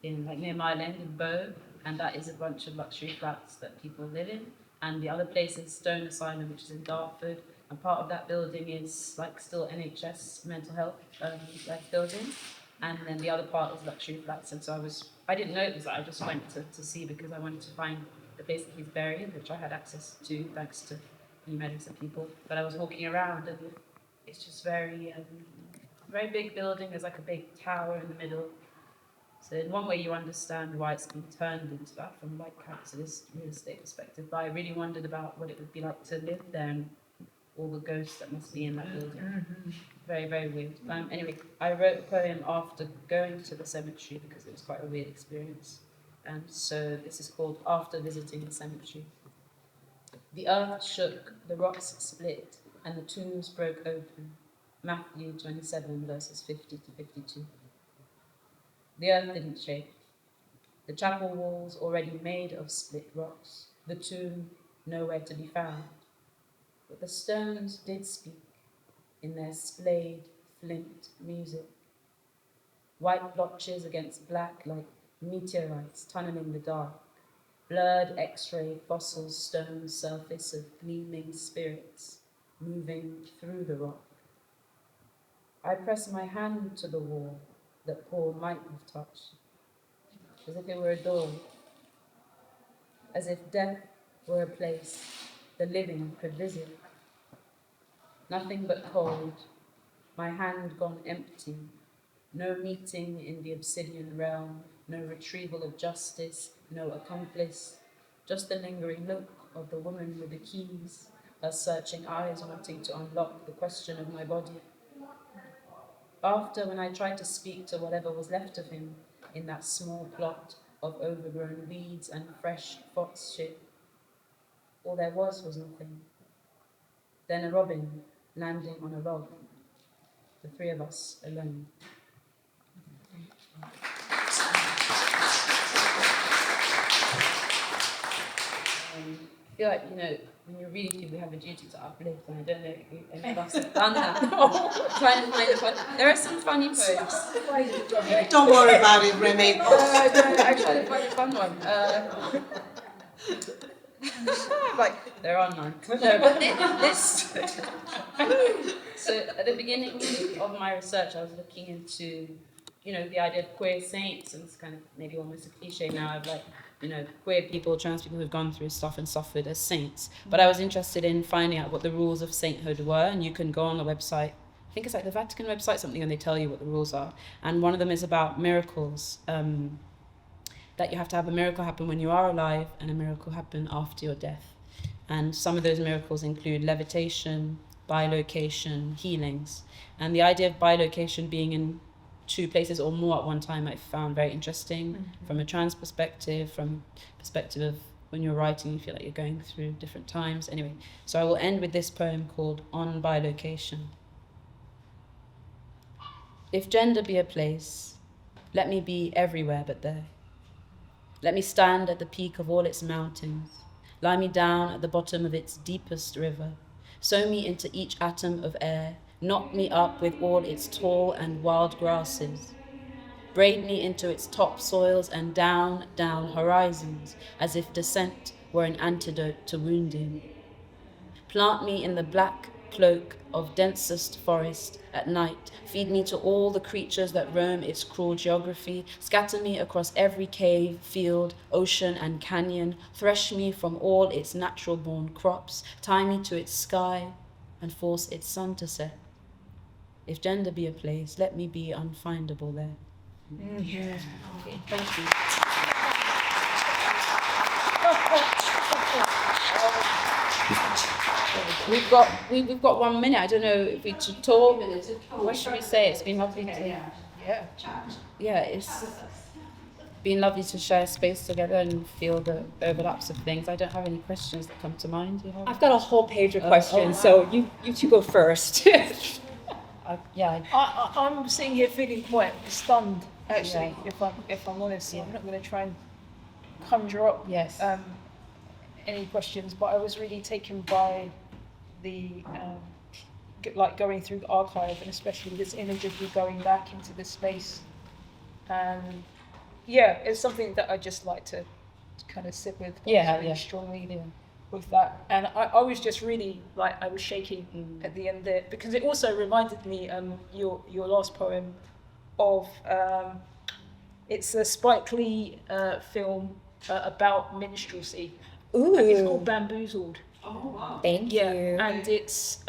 in like near Mile End in Bow, and that is a bunch of luxury flats that people live in. And the other place is Stone Asylum, which is in Dartford, and part of that building is like still NHS mental health like building, and then the other part is luxury flats. And so I didn't know it was that. I just went to see because I wanted to find the place that he's buried, which I had access to thanks to medicine people. But I was walking around, and it's just very big building. There's like a big tower in the middle. So in one way you understand why it's been turned into that from like capitalist real estate perspective. But I really wondered about what it would be like to live there and all the ghosts that must be in that building. Mm-hmm. Very, very weird. Anyway, I wrote a poem after going to the cemetery because it was quite a weird experience. And so this is called After Visiting the Cemetery. The earth shook, the rocks split, and the tombs broke open. Matthew 27, verses 50 to 52. The earth didn't shake. The chapel walls already made of split rocks. The tomb nowhere to be found. But the stones did speak in their splayed flint music. White blotches against black like meteorites tunneling the dark. Blurred X-ray fossil stone surface of gleaming spirits moving through the rock. I press my hand to the wall that Paul might have touched, as if it were a door, as if death were a place the living could visit. Nothing but cold, my hand gone empty, no meeting in the obsidian realm, no retrieval of justice, no accomplice, just the lingering look of the woman with the keys, her searching eyes wanting to unlock the question of my body. After, when I tried to speak to whatever was left of him in that small plot of overgrown weeds and fresh fox shit, all there was nothing. Then a robin landing on a log, the three of us alone. I feel like, when you're reading people, you have a duty to uplift, and I don't know if any of us have done that. Trying to find a fun. There are some funny poems. Don't worry about it, Remi. I try to find a fun one. Like, there are none. No, but this. So at the beginning of my research, I was looking into, the idea of queer saints, and it's kind of maybe almost a cliche now of like, queer people, trans people who've gone through stuff and suffered as saints. But I was interested in finding out what the rules of sainthood were, and you can go on the website, I think it's like the Vatican website, something, and they tell you what the rules are. And one of them is about miracles, that you have to have a miracle happen when you are alive and a miracle happen after your death. And some of those miracles include levitation, bilocation, healings. And the idea of bilocation being in two places or more at one time I found very interesting, from a trans perspective, from perspective of when you're writing you feel like you're going through different times. Anyway, so I will end with this poem called On Bilocation. If gender be a place, let me be everywhere but there. Let me stand at the peak of all its mountains, lie me down at the bottom of its deepest river, sow me into each atom of air, knot me up with all its tall and wild grasses, braid me into its topsoils and down, down horizons, as if descent were an antidote to wounding. Plant me in the black cloak of densest forest at night, feed me to all the creatures that roam its cruel geography, scatter me across every cave, field, ocean and canyon, thresh me from all its natural-born crops, tie me to its sky and force its sun to set. If gender be a place, let me be unfindable there. Yeah. Okay, thank you. We've got 1 minute. I don't know if we should talk. What should we say? It's been lovely to it's been lovely to share space together and feel the overlaps of things. I don't have any questions that come to mind. I've got a whole page of questions, so you two go first. I'm sitting here feeling quite stunned, actually. If I'm honest, I'm not going to try and conjure up any questions, but I was really taken by the going through the archive, and especially this image of you going back into the space and yeah, it's something that I just like to kind of sit with really strongly with that. And I was just really like, I was shaking at the end there, because it also reminded me your last poem of it's a Spike Lee film about minstrelsy. Ooh. And it's called Bamboozled. Oh, wow. Thank you. And it's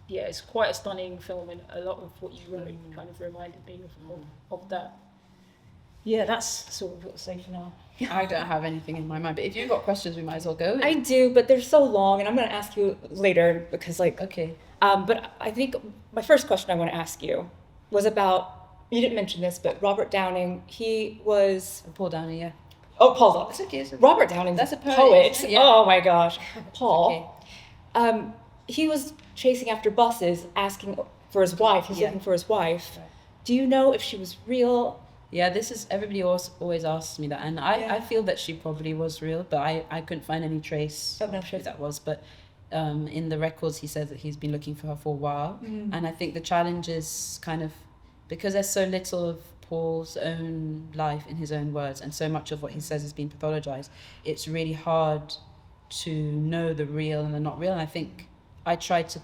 it's quite a stunning film, and a lot of what you wrote kind of reminded me of that. Yeah, that's sort of what's safe for now. I don't have anything in my mind, but if you've got questions, we might as well go. I do, but they're so long, and I'm going to ask you later because, like, Okay. But I think my first question I want to ask you was about, you didn't mention this, but Robert Downing, he was... Paul Downing, yeah. Oh, Paul. It's okay. Robert Downing, That's a poet, poet. isn't it? Yeah. Oh my gosh. Paul. Okay. He was chasing after buses, asking for his wife. He's looking for his wife. Right. Do you know if she was real? Yeah, everybody always asks me that, and I feel that she probably was real, but I couldn't find any trace Oh, no, of sure. who that was. But in the records, he says that he's been looking for her for a while, and I think the challenge is kind of, because there's so little of Paul's own life in his own words, and so much of what he says has been pathologized, it's really hard to know the real and the not real. And I think I tried to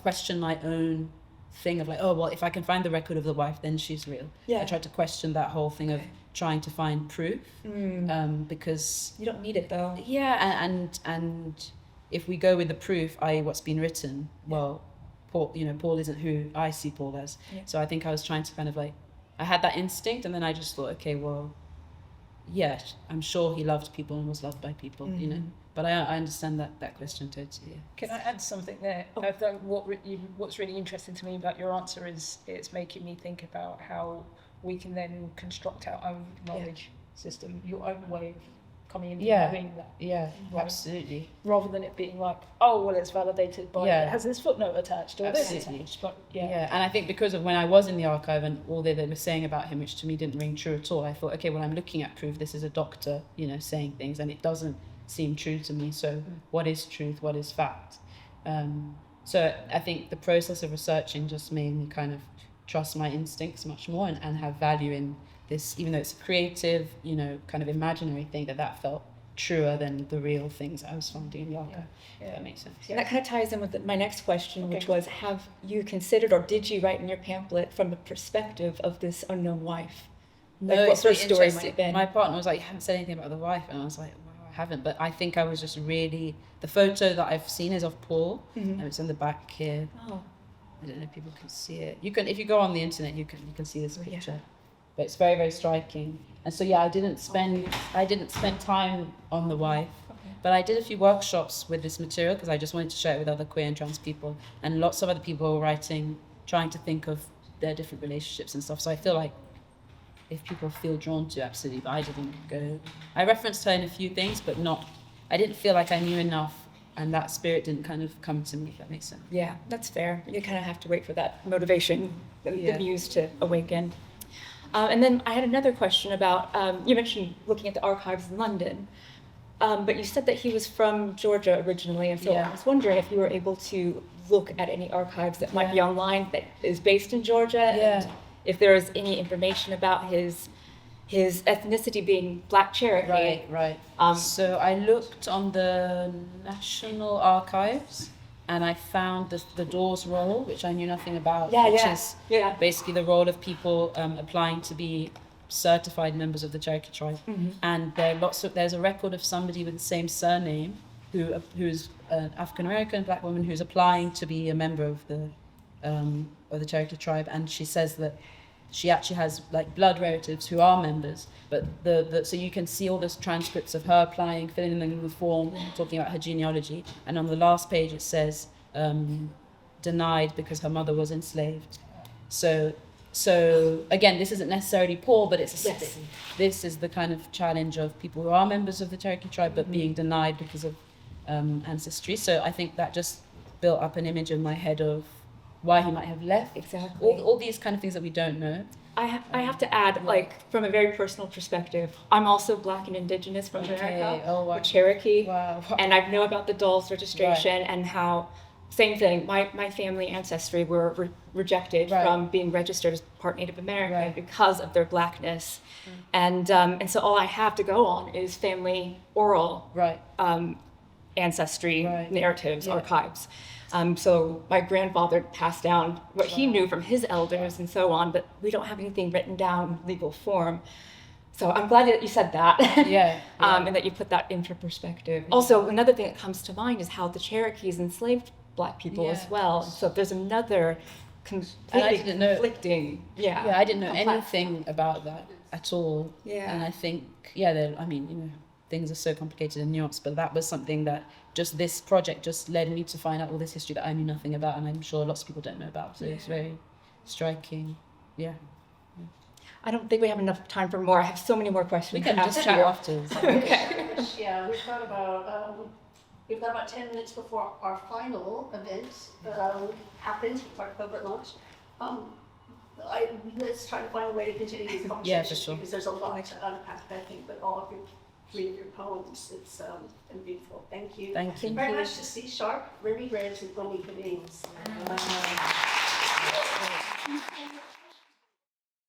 question my own thing of like, oh well, if I can find the record of the wife, then she's real. I tried to question that whole thing of trying to find proof, because You don't need it though. and if we go with the proof, i.e. what's been written, well, Paul isn't who I see Paul as. So I think I was trying to kind of like, I had that instinct, and then I just thought, okay, well, yeah, I'm sure he loved people and was loved by people, you know. But I understand that question totally. Yeah. Can I add something there? I think what's really interesting to me about your answer is it's making me think about how we can then construct our own knowledge system, your own way of coming in and doing that. Yeah, Right. absolutely. Rather than it being like, oh, well, it's validated by, it has this footnote attached or this Absolutely. attached. But Yeah, and I think because of when I was in the archive and all they were saying about him, which to me didn't ring true at all, I thought, okay, well, I'm looking at proof. This is a doctor, saying things, and it doesn't seem true to me. So what is truth? What is fact? So I think the process of researching just made me kind of trust my instincts much more and have value in this, even though it's a creative, kind of imaginary thing, that felt truer than the real things I was finding in the archive. If that makes sense. And that kind of ties in with my next question, which was, have you considered, or did you write in your pamphlet from the perspective of this unknown wife? Like, No, what it's her really story might interesting. have been? My partner was like, you haven't said anything about the wife, and I was like, wow, I haven't. But I think I was just really, the photo that I've seen is of Paul, and it's in the back here. Oh. I don't know if people can see it. You can, if you go on the internet, you can see this Oh, yeah. picture. But it's very, very striking. And so I didn't spend time on the wife, but I did a few workshops with this material because I just wanted to share it with other queer and trans people, and lots of other people were writing, trying to think of their different relationships and stuff. So I feel like if people feel drawn to, absolutely, but I didn't go. I referenced her in a few things, but I didn't feel like I knew enough, and that spirit didn't kind of come to me, if that makes sense. Yeah, that's fair. You kind of have to wait for that motivation, the muse to awaken. And then I had another question about, you mentioned looking at the archives in London, but you said that he was from Georgia originally, and so I was wondering if you were able to look at any archives that might be online that is based in Georgia, and if there is any information about his ethnicity being Black Cherokee. Right. So I looked on the National Archives, and I found the Dawes roll, which I knew nothing about, which is basically the roll of people applying to be certified members of the Cherokee tribe. And there's a record of somebody with the same surname who's an African American Black woman who's applying to be a member of the Cherokee tribe, and she says that she actually has like blood relatives who are members, but so you can see all those transcripts of her applying, filling in the form, talking about her genealogy, and on the last page it says denied because her mother was enslaved. So again, this isn't necessarily Paul, but this is the kind of challenge of people who are members of the Cherokee tribe but being denied because of ancestry. So I think that just built up an image in my head of why he might have left. Exactly. All these kind of things that we don't know. I have to add, like, from a very personal perspective, I'm also Black and Indigenous from America, Oh, wow. or Cherokee, Wow. and I know about the Dawes registration and how same thing. My family ancestry were rejected Right. from being registered as part Native American Right. because of their blackness, and so all I have to go on is family oral Right. ancestry Right. narratives, Yeah. archives. So my grandfather passed down what he knew from his elders and so on, but we don't have anything written down in legal form. So I'm glad that you said that. Yeah. And that you put that into perspective. Also, another thing that comes to mind is how the Cherokees enslaved Black people as Yeah. well. So there's another And I completely didn't know- conflicting. Yeah, I didn't know complex- anything about that at all. Yeah. And I think, I mean, you know, things are so complicated and nuanced, but that was something that just this project just led me to find out all this history that I knew nothing about, and I'm sure lots of people don't know about. So it's very striking. Yeah. I don't think we have enough time for more. I have so many more questions. We can to just ask chat you. afterwards. Okay. Yeah, we've got about 10 minutes before our final event happens, our corporate launch. Let's try to find a way to continue this conversation. Yeah, for sure. Because there's a lot to unpack, I think, but all of your three of your poems, it's been beautiful. Thank you. Thank you. Very much to see Sharp, Remi Graves, and Omikemi Bryan.